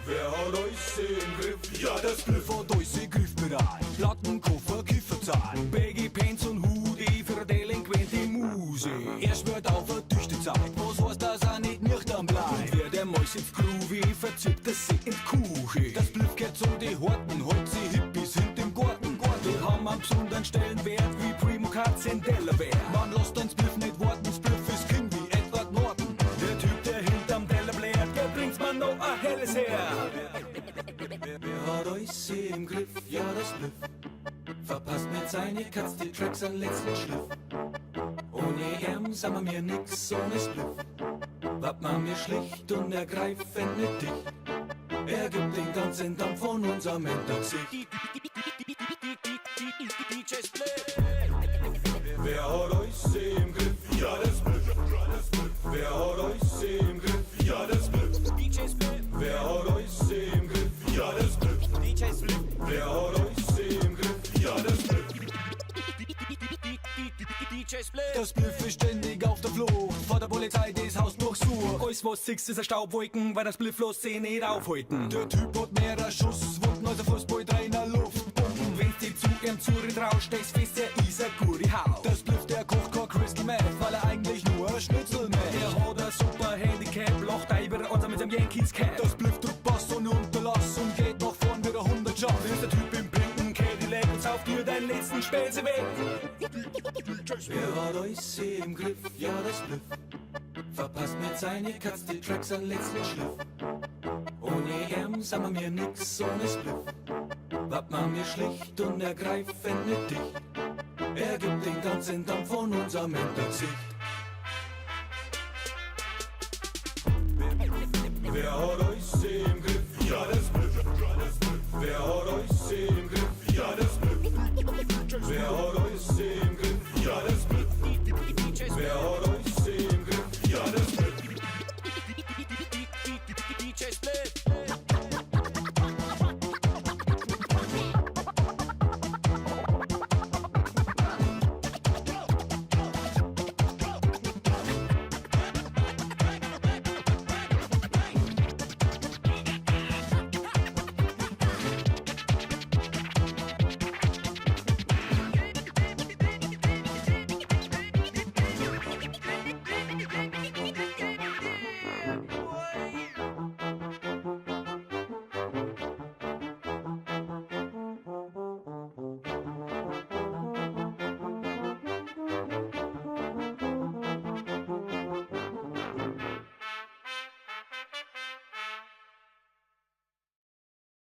Wer hat euch im Griff? Ja, das Spliff hat euch im Griff bereit. Plattenkoffer, Kifferzahlen, Baggy Pants und Hoodie für delinquente Muse. Er schwört auf eine dichte Zeit, was heißt, dass er nicht nüchtern bleibt. Wer der Mäus ins Groovy verzippt er sie in die Kuche. Das Spliff geht zu die Horten, holt sie Hippies hinterm Garten. Wir haben einen besonderen Stellenwert wie Primo Katz in Delaware. Man lässt uns Spliff nicht warten, Spliff ist King wie Edward Norton. Der Typ, der hinterm Teller blärt, der bringt's man noch ein helles her. Wer hat euch im Griff? Ja, das Spliff. Verpasst mit seine Katz die Tracks an letzten Schliff. Ohne ihm sagen wir nix ohne Spliff. Wat man mir schlicht und ergreifend nicht dicht. Er gibt den ganzen Dampf von unserem Hintergesicht. Wer hat euch im Griff? Ja, das Spliff. Wer hat euch im Griff? Ja, das Spliff. Wer hat euch im Griff? Ja, das Spliff. Wer hat euch im Griff? Ja, das Spliff. Das Spliff ist ständig auf der Flucht, vor der Polizei das Haus durchsucht. Alles was siehst ist ein Staubwolken, weil das Spliff los sie nicht aufhalten. Der Typ hat mehrere Schusswunden als ein Fußballtrainer Luftpumpen. Wenn die zu ihm zurücktraust, steckst fest, er ist ein gute Haut. Das Spliff, der kocht kein Crystal Meth, weil er eigentlich nur ein Schnitzel macht. Er hat ein super Handicap, lacht über uns mit seinem Yankees Cap. Das Spliff drückt Bass und Unterlass und geht nach vorn wieder 100 Jahre. Ist der Typ im blinken Cadillac und sauft dir deinen letzten Späße weg. Wer hat euch im Griff? Ja, das Spliff. Verpasst mit seine Katz die Tracks an letzten Schliff. Ohne ihm sagen wir nix ohne Spliff. Wat man mir schlicht und ergreifend nicht dicht. Er gibt den ganzen Dampf von unserem Hintergesicht. Wer hat